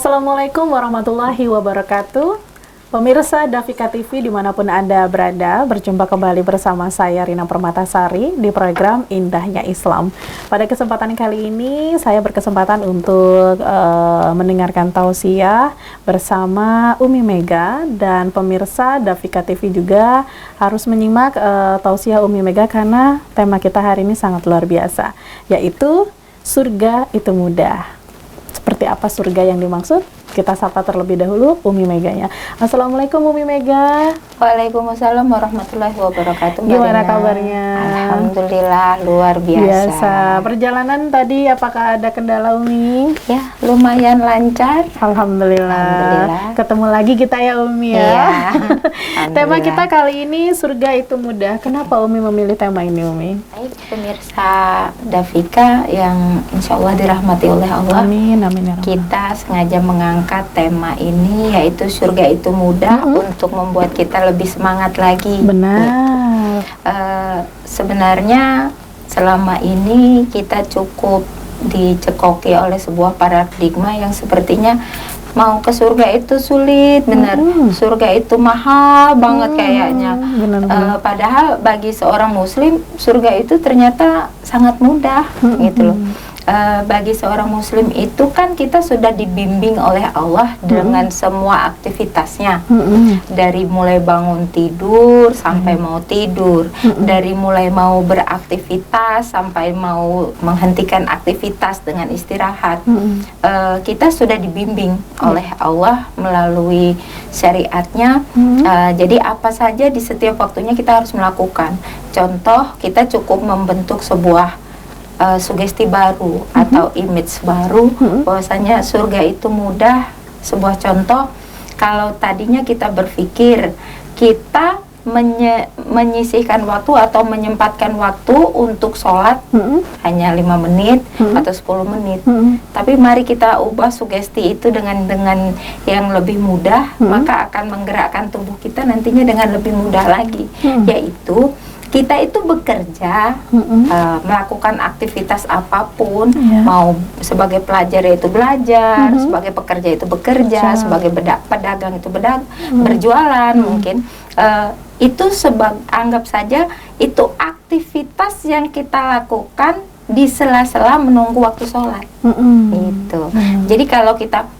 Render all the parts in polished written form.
Assalamualaikum warahmatullahi wabarakatuh. Pemirsa Dafika TV dimanapun Anda berada, berjumpa kembali bersama saya Rina Permatasari di program Indahnya Islam. Pada kesempatan kali ini saya berkesempatan untuk mendengarkan tausiah bersama Umi Mega, dan pemirsa Dafika TV juga harus menyimak tausiah Umi Mega karena tema kita hari ini sangat luar biasa, yaitu surga itu mudah. Seperti apa surga yang dimaksud? Kita sapa terlebih dahulu Umi Meganya. Assalamualaikum Umi Mega. Waalaikumsalam warahmatullahi wabarakatuh. Gimana kabarnya? Alhamdulillah luar biasa. Perjalanan tadi apakah ada kendala Umi? Ya, lumayan lancar. Alhamdulillah. Ketemu lagi kita ya Umi ya. Iya. Tema kita kali ini surga itu mudah. Kenapa Umi memilih tema ini Umi? Baik, pemirsa Dafika yang insya Allah dirahmati oleh Allah. Amin, amin ya Rabbal. Kita sengaja mengangkat tema ini, yaitu surga itu mudah, untuk membuat kita lebih semangat lagi. Benar. Sebenarnya selama ini kita cukup dicekoki oleh sebuah paradigma yang sepertinya mau ke surga itu sulit, benar. Surga itu mahal banget kayaknya. Padahal bagi seorang muslim surga itu ternyata sangat mudah, gitu loh. Bagi seorang muslim itu kan kita sudah dibimbing oleh Allah dengan semua aktivitasnya, dari mulai bangun tidur sampai mau tidur, dari mulai mau beraktivitas sampai mau menghentikan aktivitas dengan istirahat. Kita sudah dibimbing oleh Allah melalui syariatnya. Jadi apa saja di setiap waktunya kita harus melakukan. Contoh, kita cukup membentuk sebuah sugesti baru atau image baru bahwasanya surga itu mudah. Sebuah contoh, kalau tadinya kita berpikir kita menyisihkan waktu atau menyempatkan waktu untuk sholat hanya 5 menit atau 10 menit, tapi mari kita ubah sugesti itu dengan yang lebih mudah, maka akan menggerakkan tubuh kita nantinya dengan lebih mudah lagi, yaitu kita itu bekerja, melakukan aktivitas apapun, mau sebagai pelajar itu belajar, sebagai pekerja itu bekerja, sebagai pedagang itu berjualan mungkin, itu anggap saja itu aktivitas yang kita lakukan di sela-sela menunggu waktu sholat. Gitu. Jadi kalau kita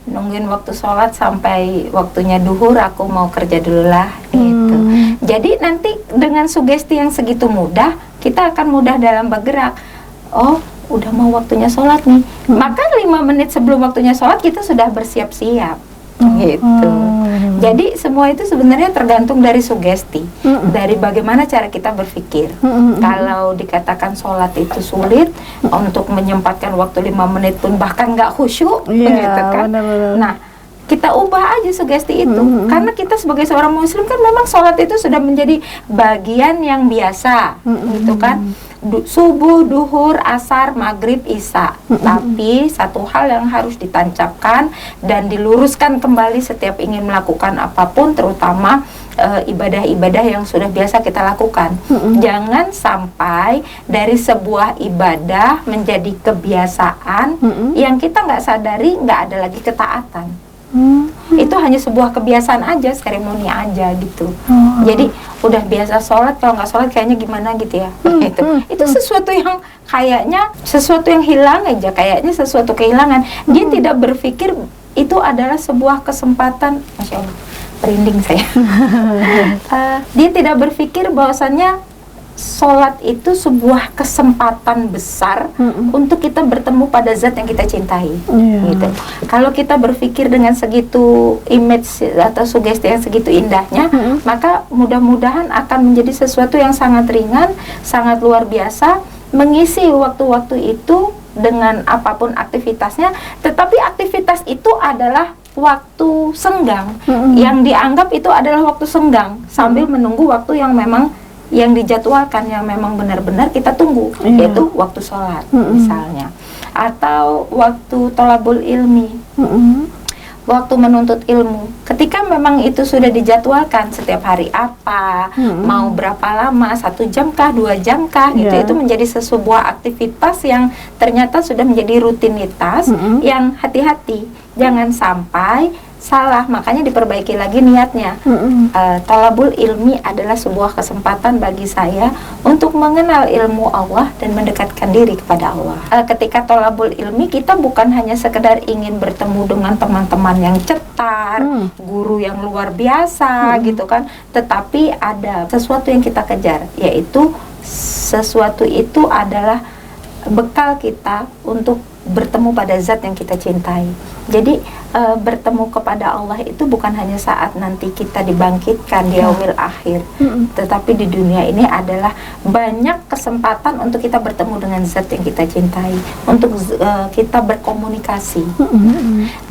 nungguin waktu sholat sampai waktunya duhur, aku mau kerja dulu lah, gitu. Jadi nanti dengan sugesti yang segitu mudah, kita akan mudah dalam bergerak. Oh, udah mau waktunya sholat nih, maka 5 menit sebelum waktunya sholat kita sudah bersiap-siap, gitu. Jadi semua itu sebenarnya tergantung dari sugesti, dari bagaimana cara kita berpikir. Kalau dikatakan sholat itu sulit, untuk menyempatkan waktu 5 menit pun bahkan nggak khusyuk, begitu kan? Nah, kita ubah aja sugesti itu, karena kita sebagai seorang muslim kan memang sholat itu sudah menjadi bagian yang biasa, gitu kan? Subuh, duhur, asar, maghrib, isya. Tapi satu hal yang harus ditancapkan dan diluruskan kembali setiap ingin melakukan apapun, terutama ibadah-ibadah yang sudah biasa kita lakukan. Jangan sampai dari sebuah ibadah menjadi kebiasaan yang kita nggak sadari nggak ada lagi ketaatan. Itu hanya sebuah kebiasaan aja, seremoni aja gitu. Jadi udah biasa sholat, kalau nggak sholat kayaknya gimana gitu ya. Itu sesuatu yang kayaknya sesuatu yang hilang aja, kayaknya sesuatu kehilangan. Dia tidak berpikir itu adalah sebuah kesempatan. Masya Allah, merinding saya. Dia tidak berpikir bahwasannya sholat itu sebuah kesempatan besar untuk kita bertemu pada zat yang kita cintai, gitu. Kalau kita berpikir dengan segitu image atau sugesti yang segitu indahnya, maka mudah-mudahan akan menjadi sesuatu yang sangat ringan, sangat luar biasa, mengisi waktu-waktu itu dengan apapun aktivitasnya. Tetapi aktivitas itu adalah waktu senggang, yang dianggap itu adalah waktu senggang sambil menunggu waktu yang memang yang dijadwalkan, yang memang benar-benar kita tunggu, yaitu waktu sholat misalnya, atau waktu thalabul ilmi. waktu menuntut ilmu. Ketika memang itu sudah dijadwalkan setiap hari apa, mau berapa lama, 1 jam kah, 2 jam kah, gitu, itu menjadi sebuah aktivitas yang ternyata sudah menjadi rutinitas, yang hati-hati, jangan sampai salah, makanya diperbaiki lagi niatnya. Thalabul ilmi adalah sebuah kesempatan bagi saya untuk mengenal ilmu Allah dan mendekatkan diri kepada Allah. Ketika thalabul ilmi, kita bukan hanya sekedar ingin bertemu dengan teman-teman yang cetar, guru yang luar biasa gitu kan, tetapi ada sesuatu yang kita kejar, yaitu sesuatu itu adalah bekal kita untuk bertemu pada zat yang kita cintai. Jadi bertemu kepada Allah itu bukan hanya saat nanti kita dibangkitkan di yaumil akhir, tetapi di dunia ini adalah banyak kesempatan untuk kita bertemu dengan zat yang kita cintai, untuk kita berkomunikasi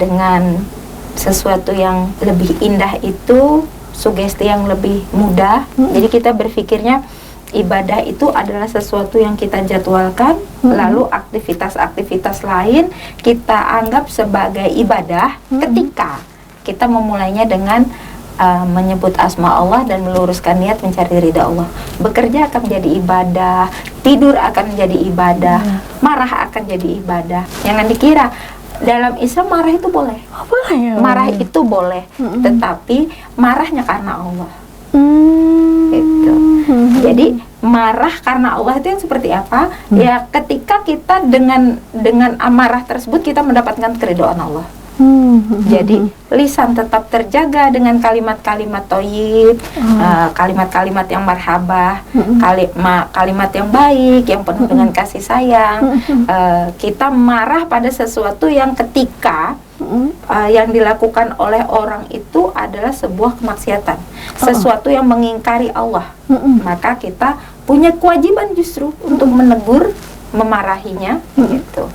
dengan sesuatu yang lebih indah, itu sugesti yang lebih mudah. Jadi kita berpikirnya ibadah itu adalah sesuatu yang kita jadwalkan, lalu aktivitas-aktivitas lain kita anggap sebagai ibadah ketika kita memulainya dengan menyebut asma Allah dan meluruskan niat mencari ridha Allah. Bekerja akan menjadi ibadah, tidur akan menjadi ibadah, marah akan jadi ibadah. Jangan dikira dalam Islam marah itu boleh. Boleh ya? Marah itu boleh, tetapi marahnya karena Allah. Gitu. Jadi marah karena Allah itu yang seperti apa? Ya ketika kita dengan amarah tersebut kita mendapatkan keridhaan Allah. Jadi lisan tetap terjaga dengan kalimat-kalimat thayyib, kalimat-kalimat yang marhabah, kalimat yang baik, yang penuh dengan kasih sayang. Kita marah pada sesuatu yang ketika yang dilakukan oleh orang itu adalah sebuah kemaksiatan, sesuatu yang mengingkari Allah. Maka kita punya kewajiban justru untuk menegur, memarahinya, gitu.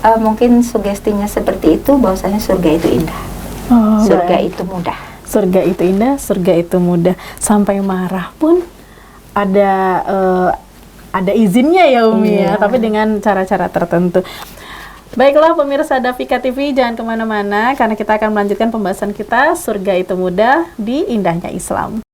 Mungkin sugestinya seperti itu, bahwasanya surga itu indah, surga itu mudah. Surga itu indah, surga itu mudah. Sampai marah pun ada izinnya ya Umi ya, tapi dengan cara-cara tertentu. Baiklah pemirsa Dafika TV, jangan kemana-mana karena kita akan melanjutkan pembahasan kita surga itu mudah di indahnya Islam.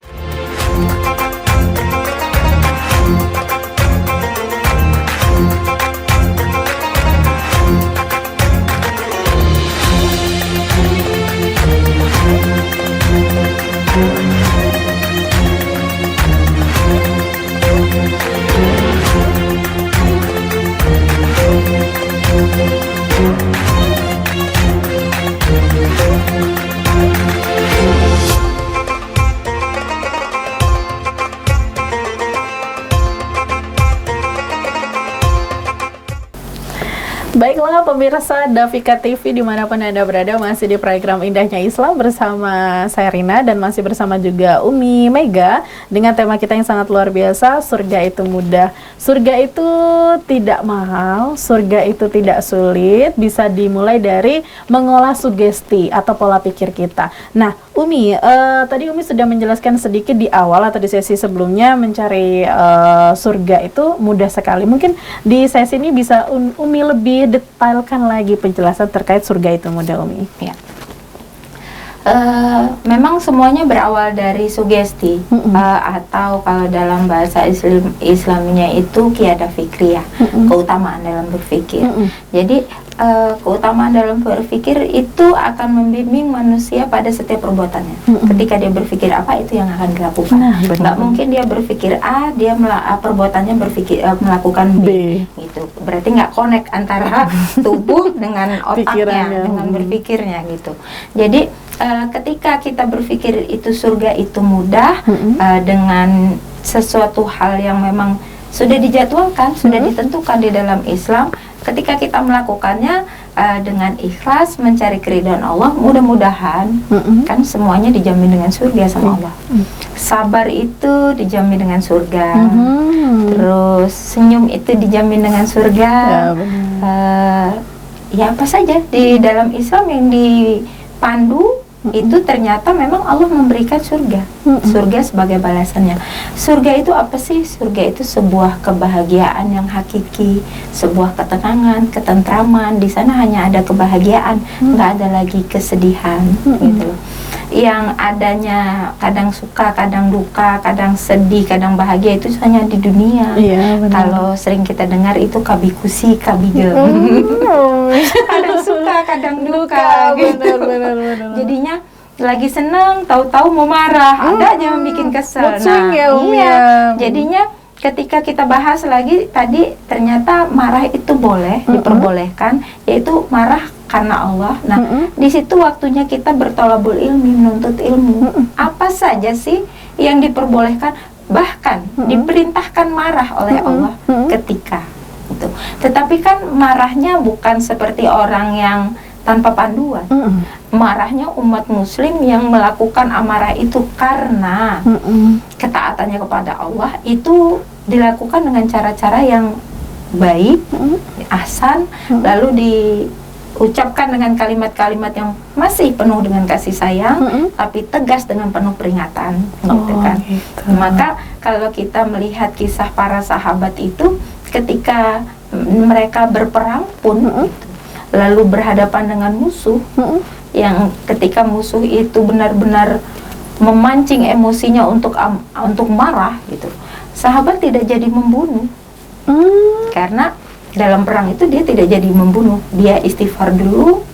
Baiklah pemirsa Dafika TV dimanapun Anda berada, masih di program Indahnya Islam bersama saya Rina dan masih bersama juga Umi Mega dengan tema kita yang sangat luar biasa, surga itu mudah. Surga itu tidak mahal, surga itu tidak sulit, bisa dimulai dari mengolah sugesti atau pola pikir kita. Nah Umi, tadi Umi sudah menjelaskan sedikit di awal atau di sesi sebelumnya mencari surga itu mudah sekali. Mungkin di sesi ini bisa Umi lebih detailkan lagi penjelasan terkait surga itu mudah Umi. Ya. Memang semuanya berawal dari sugesti, atau kalau dalam bahasa Islaminya itu qiyadah fikriyah, keutamaan dalam berpikir. Jadi keutamaan dalam berpikir itu akan membimbing manusia pada setiap perbuatannya. Ketika dia berpikir apa, itu yang akan dilakukan. Nggak mungkin dia berpikir A, dia perbuatannya melakukan B. Gitu. Berarti nggak connect antara tubuh dengan otaknya, dengan berpikirnya gitu. Jadi ketika kita berpikir itu surga itu mudah, dengan sesuatu hal yang memang sudah dijadwalkan, sudah ditentukan di dalam Islam, ketika kita melakukannya dengan ikhlas mencari keridhaan Allah, mudah-mudahan kan semuanya dijamin dengan surga sama Allah. Sabar itu dijamin dengan surga, terus senyum itu dijamin dengan surga. Ya apa saja di dalam Islam yang dipandu itu ternyata memang Allah memberikan surga. Surga sebagai balasannya. Surga itu apa sih? Surga itu sebuah kebahagiaan yang hakiki, sebuah ketenangan, ketentraman. Di sana hanya ada kebahagiaan, nggak ada lagi kesedihan, gitu loh. Yang adanya kadang suka, kadang duka, kadang sedih, kadang bahagia itu hanya di dunia. Iya, benar. Kalau sering kita dengar itu kabikusi, kabigel. Kadang suka, kadang duka, gitu. Benar. Jadinya lagi seneng, tahu-tahu mau marah, ada aja yang bikin kesel. Mood swing ya, Umi, iya. ya. Jadinya ketika kita bahas lagi tadi, ternyata marah itu boleh, diperbolehkan, yaitu marah karena Allah. Nah, di situ waktunya kita bertolabul ilmi, menuntut ilmu. Apa saja sih yang diperbolehkan, bahkan diperintahkan marah oleh Allah ketika itu. Tetapi kan marahnya bukan seperti orang yang tanpa panduan. Marahnya umat muslim yang melakukan amarah itu karena ketaatannya kepada Allah itu dilakukan dengan cara-cara yang baik, ahsan, lalu diucapkan dengan kalimat-kalimat yang masih penuh dengan kasih sayang, tapi tegas dengan penuh peringatan, gitu kan. Gitu. Maka kalau kita melihat kisah para sahabat itu ketika mereka berperang pun gitu, lalu berhadapan dengan musuh yang ketika musuh itu benar-benar memancing emosinya untuk marah gitu, sahabat tidak jadi membunuh karena dalam perang itu dia tidak jadi membunuh, dia istighfar dulu,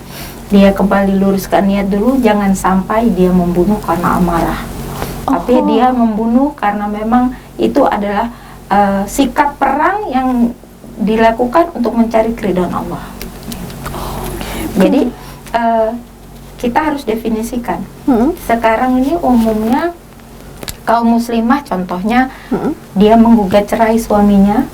dia kembali luruskan niat dulu, jangan sampai dia membunuh karena amarah, tapi dia membunuh karena memang itu adalah sikap perang yang dilakukan untuk mencari keridhaan Allah. Jadi kita harus definisikan. Sekarang ini umumnya kaum muslimah contohnya dia menggugat cerai suaminya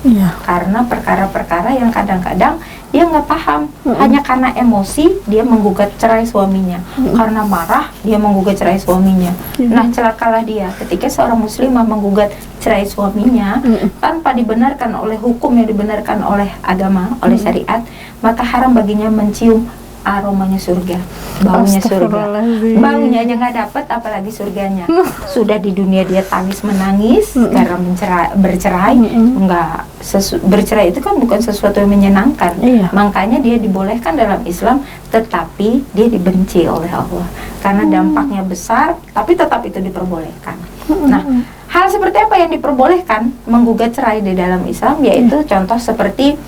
karena perkara-perkara yang kadang-kadang dia nggak paham, hanya karena emosi dia menggugat cerai suaminya, karena marah dia menggugat cerai suaminya. Nah, celakalah dia ketika seorang muslimah menggugat cerai suaminya tanpa dibenarkan oleh hukum yang dibenarkan oleh agama, oleh syariat, maka haram baginya mencium aromanya surga, baunya surga. Baunya aja nggak dapat, apalagi surganya. Sudah di dunia dia tangis menangis karena bercerai, bercerai itu kan bukan sesuatu yang menyenangkan. Makanya dia dibolehkan dalam Islam, tetapi dia dibenci oleh Allah karena dampaknya besar, tapi tetap itu diperbolehkan. Nah, hal seperti apa yang diperbolehkan menggugat cerai di dalam Islam, yaitu contoh seperti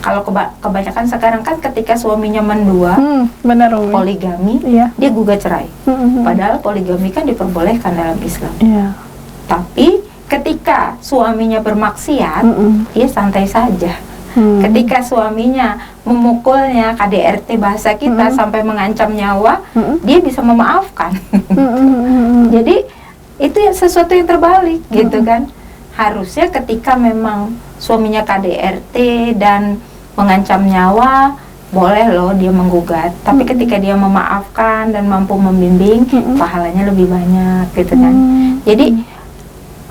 kalau kebanyakan sekarang kan ketika suaminya mendua, poligami, dia gugat cerai. Padahal poligami kan diperbolehkan dalam Islam. Tapi ketika suaminya bermaksiat, dia santai saja. Ketika suaminya memukulnya, KDRT bahasa kita, sampai mengancam nyawa, dia bisa memaafkan. Jadi itu sesuatu yang terbalik, gitu kan. Harusnya ketika memang suaminya KDRT dan mengancam nyawa, boleh loh dia menggugat. Tapi ketika dia memaafkan dan mampu membimbing, pahalanya lebih banyak, gitu kan. Jadi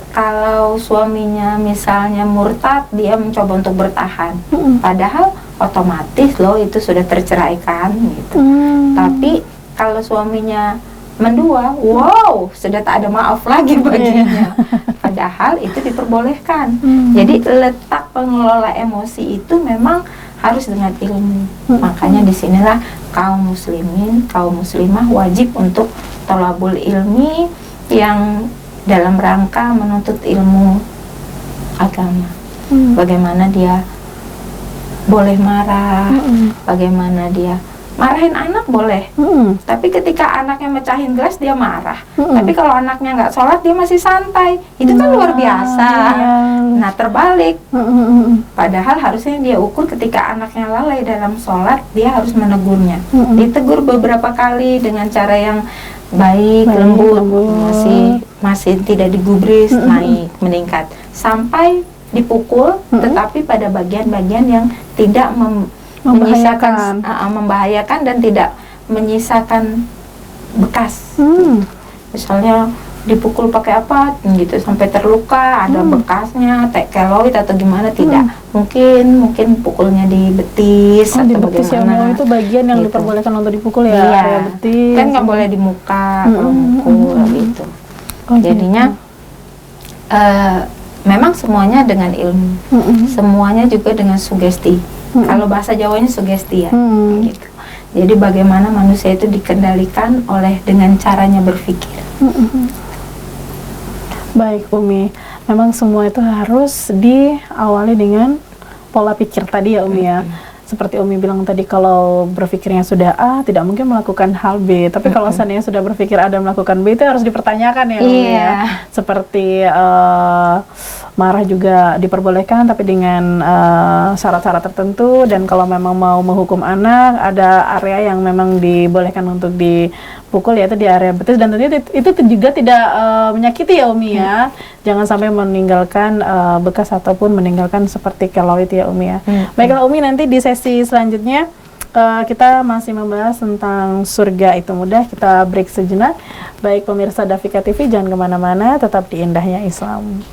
kalau suaminya misalnya murtad, dia mencoba untuk bertahan, padahal otomatis loh itu sudah terceraikan, gitu. Tapi kalau suaminya mendua, wow, sudah tak ada maaf lagi baginya. Padahal itu diperbolehkan. Jadi letak pengelola emosi itu memang harus dengan ilmu. Makanya disinilah kaum muslimin, kaum muslimah wajib untuk thalabul ilmi yang dalam rangka menuntut ilmu agama. Bagaimana dia boleh marah, bagaimana dia marahin anak boleh, tapi ketika anaknya mecahin gelas dia marah. Tapi kalau anaknya nggak sholat dia masih santai, itu kan luar biasa. Nah, terbalik. Padahal harusnya dia ukur ketika anaknya lalai dalam sholat, dia harus menegurnya. Ditegur beberapa kali dengan cara yang baik, lembut, masih tidak digubris, naik, meningkat, sampai dipukul, tetapi pada bagian-bagian yang tidak membahayakan dan tidak menyisakan bekas. Misalnya dipukul pakai apa gitu sampai terluka, ada bekasnya, keloid atau gimana, tidak. Mungkin pukulnya di betis di atau betis ya, bagaimana. itu bagian yang Gitu. diperbolehkan untuk dipukul ya, Iya. area betis. Kan nggak boleh di muka kalau mukul gitu. Oh, Jadinya memang semuanya dengan ilmu, semuanya juga dengan sugesti. Kalau bahasa Jawanya sugesti ya, gitu. Jadi bagaimana manusia itu dikendalikan oleh dengan caranya berpikir. Baik Umi, memang semua itu harus diawali dengan pola pikir tadi ya Umi ya. Seperti Umi bilang tadi, kalau berpikirnya sudah A, tidak mungkin melakukan hal B. Tapi kalau seandainya sudah berpikir A dan melakukan B, itu harus dipertanyakan ya Umi ya. Seperti marah juga diperbolehkan, tapi dengan syarat-syarat tertentu. Dan kalau memang mau menghukum anak, ada area yang memang dibolehkan untuk dipukul, yaitu di area betis. Dan tentunya itu juga tidak menyakiti ya Umi ya. Jangan sampai meninggalkan bekas ataupun meninggalkan seperti keloid ya Umi ya. Baiklah Umi, nanti di sesi selanjutnya kita masih membahas tentang surga itu mudah. Kita break sejenak. Baik pemirsa Dafika TV, jangan kemana-mana, tetap di Indahnya Islam.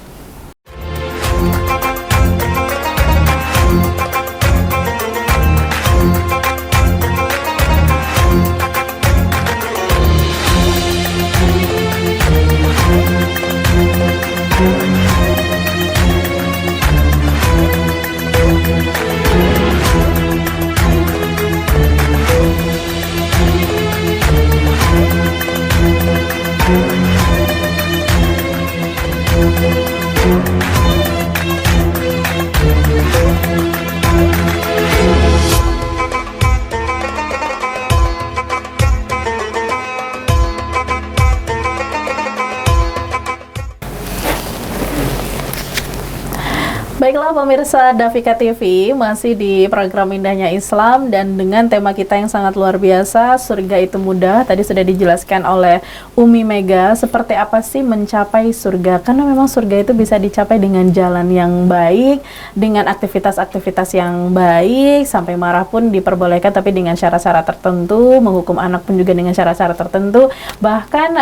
Baiklah pemirsa Dafika TV, masih di program Indahnya Islam dan dengan tema kita yang sangat luar biasa, surga itu mudah. Tadi sudah dijelaskan oleh Umi Mega seperti apa sih mencapai surga, karena memang surga itu bisa dicapai dengan jalan yang baik, dengan aktivitas-aktivitas yang baik, sampai marah pun diperbolehkan tapi dengan syarat-syarat tertentu, menghukum anak pun juga dengan syarat-syarat tertentu, bahkan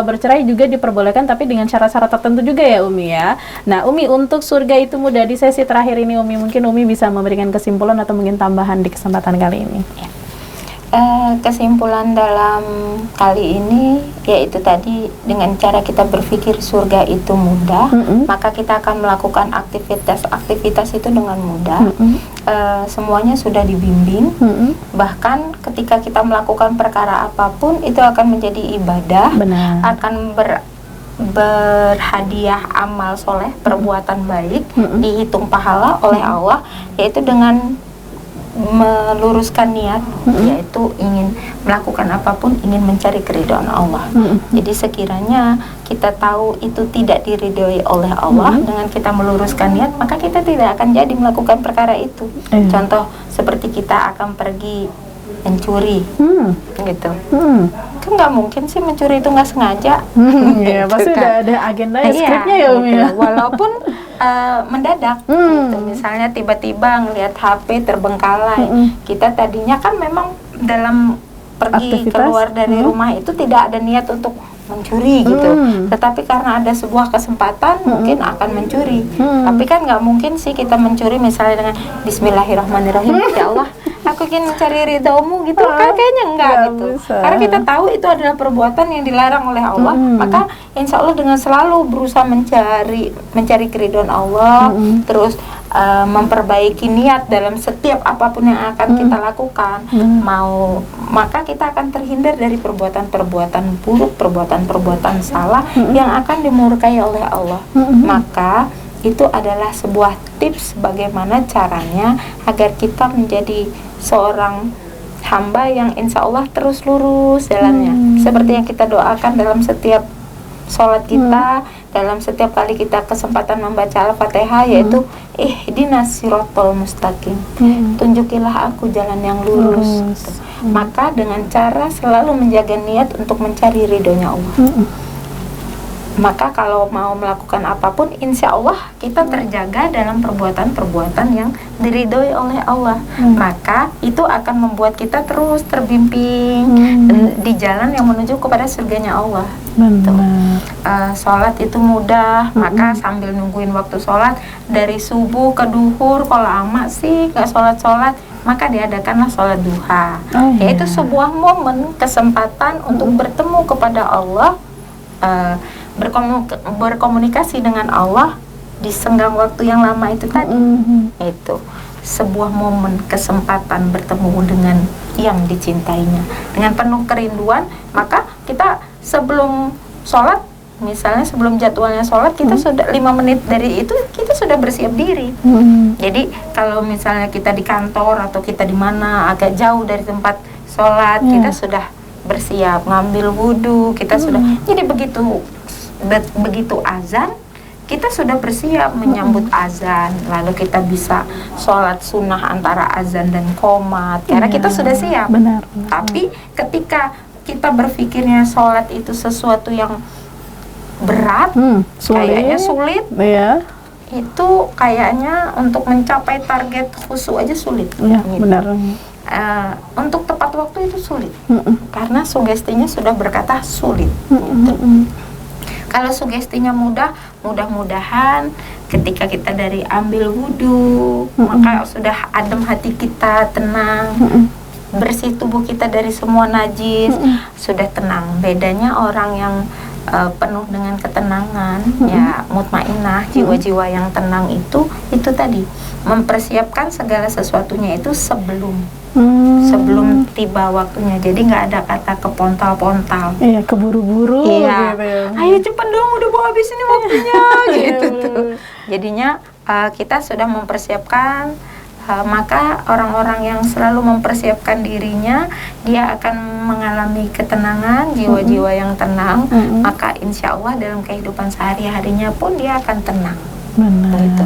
bercerai juga diperbolehkan tapi dengan syarat-syarat tertentu juga ya Umi ya. Nah Umi, untuk surga itu mudah, di sesi terakhir ini Umi, mungkin Umi bisa memberikan kesimpulan atau mungkin tambahan di kesempatan kali ini. Kesimpulan dalam kali ini yaitu tadi, dengan cara kita berpikir surga itu mudah, maka kita akan melakukan aktivitas itu dengan mudah. Semuanya sudah dibimbing, bahkan ketika kita melakukan perkara apapun itu akan menjadi ibadah. Benar. Akan berhadiah amal soleh, perbuatan baik, dihitung pahala oleh Allah, yaitu dengan meluruskan niat, yaitu ingin melakukan apapun, ingin mencari keridhaan Allah. Jadi sekiranya kita tahu itu tidak diridhoi oleh Allah, dengan kita meluruskan niat, maka kita tidak akan jadi melakukan perkara itu. Contoh seperti kita akan pergi mencuri, gitu. Kan nggak mungkin sih mencuri itu nggak sengaja. Ya, pasti udah ada agendanya, skripnya ya Umi ya. Walaupun mendadak, gitu. Misalnya tiba-tiba ngelihat HP terbengkalai, kita tadinya kan memang dalam pergi Aktivitas, keluar dari rumah itu tidak ada niat untuk mencuri gitu, tetapi karena ada sebuah kesempatan mungkin akan mencuri. Tapi kan nggak mungkin sih kita mencuri misalnya dengan Bismillahirrahmanirrahim, ya Allah aku ingin mencari ridhomu gitu, kan kayaknya enggak gitu. Karena kita tahu itu adalah perbuatan yang dilarang oleh Allah, maka insya Allah dengan selalu berusaha mencari keridhaan Allah, terus memperbaiki niat dalam setiap apapun yang akan kita lakukan, maka kita akan terhindar dari perbuatan-perbuatan buruk, perbuatan-perbuatan salah yang akan dimurkai oleh Allah. Maka itu adalah sebuah tips bagaimana caranya agar kita menjadi seorang hamba yang insya Allah terus lurus jalannya, seperti yang kita doakan dalam setiap sholat kita, dalam setiap kali kita kesempatan membaca Al-Fatihah, yaitu ihdinas siratal mustaqim, tunjukilah aku jalan yang lurus. Maka dengan cara selalu menjaga niat untuk mencari ridhonya Allah, maka kalau mau melakukan apapun insya Allah kita terjaga dalam perbuatan-perbuatan yang diridhoi oleh Allah. Maka itu akan membuat kita terus terbimbing di jalan yang menuju kepada surganya Allah. Benar. Sholat itu mudah, maka sambil nungguin waktu sholat dari subuh ke duhur, kalau amak sih nggak sholat, maka diadakanlah sholat duha. Yaitu sebuah momen kesempatan untuk bertemu kepada Allah, berkomunikasi dengan Allah di senggang waktu yang lama itu tadi. Itu sebuah momen kesempatan bertemu dengan yang dicintainya dengan penuh kerinduan. Maka kita sebelum sholat, misalnya sebelum jadwalnya sholat, kita sudah 5 menit dari itu kita sudah bersiap diri. Jadi kalau misalnya kita di kantor atau kita di mana agak jauh dari tempat sholat, kita sudah bersiap ngambil wudhu, kita sudah, jadi begitu azan kita sudah bersiap menyambut azan, lalu kita bisa sholat sunnah antara azan dan qomat karena kita sudah siap. Benar. Tapi ketika kita berpikirnya sholat itu sesuatu yang berat, kayaknya sulit, itu kayaknya untuk mencapai target khusyuk aja sulit. Gitu. Benar. Untuk tepat waktu itu sulit, karena sugestinya sudah berkata sulit. Kalau sugestinya mudah, mudah-mudahan ketika kita dari ambil wudhu, maka sudah adem hati kita, tenang, bersih tubuh kita dari semua najis, sudah tenang. Bedanya orang yang penuh dengan ketenangan, ya mutmainah, jiwa-jiwa yang tenang itu tadi mempersiapkan segala sesuatunya itu sebelum tiba waktunya. Jadi nggak ada kata kepontal-pontal. Iya, keburu-buru. Iya. Gitu ya. Ayo cepat dong, udah mau habis ini waktunya. Gitu tuh. Jadinya kita sudah mempersiapkan. Maka orang-orang yang selalu mempersiapkan dirinya, dia akan mengalami ketenangan, jiwa-jiwa yang tenang. Maka insya Allah dalam kehidupan sehari-harinya pun dia akan tenang. Benar. Gitu.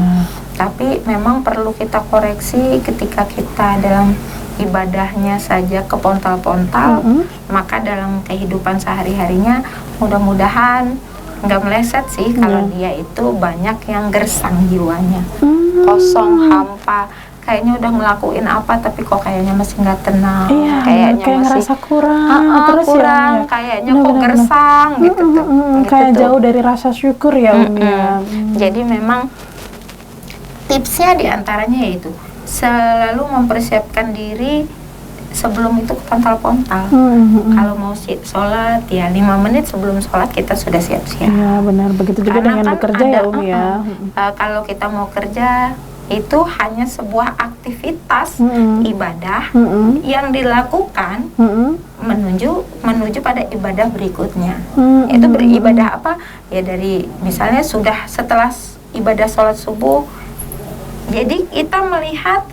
Tapi memang perlu kita koreksi ketika kita dalam ibadahnya saja kepontal-pontal, maka dalam kehidupan sehari-harinya mudah-mudahan nggak meleset sih kalau dia itu banyak yang gersang jiwanya, kosong, hampa, kayaknya udah ngelakuin apa tapi kok kayaknya masih nggak tenang, kayaknya kayak masih ngerasa kurang, terus kurang, ya, kayaknya kok gersang gitu tuh, kayak gitu jauh dari rasa syukur ya ya. Jadi memang tipsnya diantaranya yaitu selalu mempersiapkan diri sebelum itu kepontal-pontal. Kalau mau sholat ya 5 menit sebelum sholat kita sudah siap-siap. Iya benar, begitu juga Karena dengan kan bekerja ada, ya ya. Kalau kita mau kerja itu hanya sebuah aktivitas ibadah yang dilakukan menuju pada ibadah berikutnya. Itu beribadah apa? Ya dari misalnya sudah setelah ibadah sholat subuh, jadi kita melihat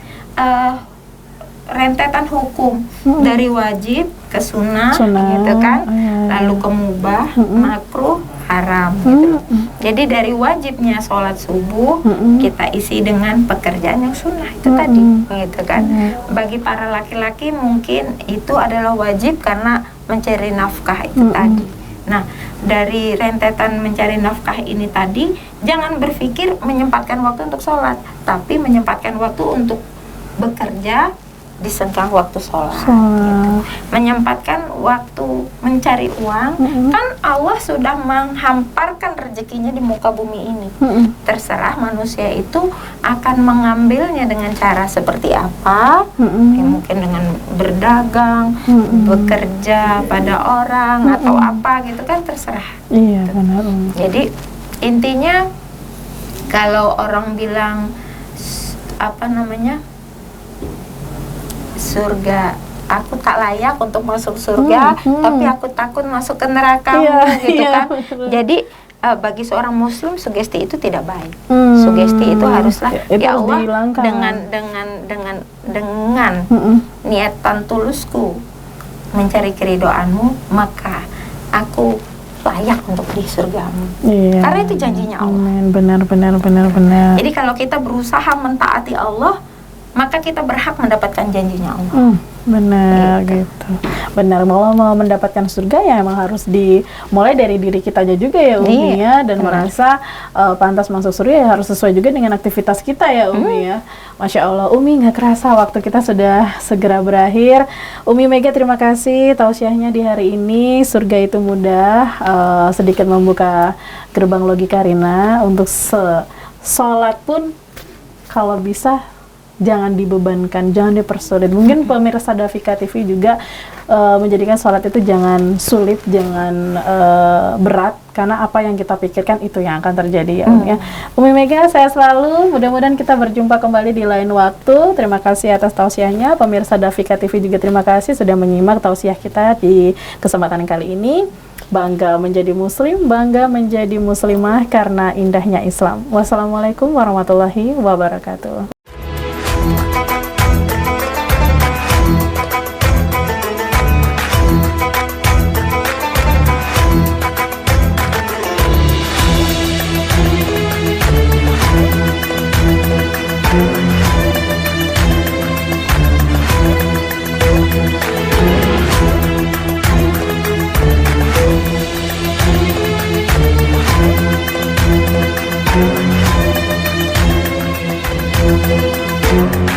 rentetan hukum dari wajib ke sunnah, gitu kan, lalu ke mubah, makruh, haram, gitu. Jadi dari wajibnya sholat subuh kita isi dengan pekerjaan yang sunnah itu tadi, gitu kan. Bagi para laki-laki mungkin itu adalah wajib karena mencari nafkah itu tadi. Nah, dari rentetan mencari nafkah ini tadi, jangan berpikir menyempatkan waktu untuk sholat, tapi menyempatkan waktu untuk bekerja di senggang waktu sholat. Gitu. Menyempatkan waktu mencari uang, kan Allah sudah menghamparkan rezekinya di muka bumi ini. Terserah manusia itu akan mengambilnya dengan cara seperti apa, ya mungkin dengan berdagang, bekerja pada orang atau apa gitu kan, terserah. Iya benar. Jadi intinya kalau orang bilang apa namanya, surga, aku tak layak untuk masuk surga, tapi aku takut masuk ke neraka, gitu kan. Jadi bagi seorang muslim sugesti itu tidak baik. Sugesti itu haruslah ya Allah dengan niatan tulusku mencari keridhoanmu, maka aku layak untuk di surgamu. Karena itu janjinya Allah. Benar. Jadi kalau kita berusaha mentaati Allah, maka kita berhak mendapatkan janjinya Allah. Benar gitu. Benar, mau mendapatkan surga ya emang harus dimulai dari diri kita aja juga ya Umi ya, dan merasa pantas masuk surga ya harus sesuai juga dengan aktivitas kita ya Umi ya. Masya Allah Umi, nggak kerasa waktu kita sudah segera berakhir. Umi Mega terima kasih tausiahnya di hari ini. Surga itu mudah, sedikit membuka gerbang logika Rina untuk sholat pun kalau bisa jangan dibebankan, jangan dipersulit. Mungkin pemirsa Dafika TV juga menjadikan sholat itu jangan sulit, jangan berat, karena apa yang kita pikirkan itu yang akan terjadi ya Umi ya. Umi Mega, saya selalu, mudah-mudahan kita berjumpa kembali di lain waktu. Terima kasih atas tausiahnya. Pemirsa Dafika TV juga terima kasih sudah menyimak tausiah kita di kesempatan kali ini. Bangga menjadi muslim, bangga menjadi muslimah karena indahnya Islam. Wassalamualaikum warahmatullahi wabarakatuh. Thank you.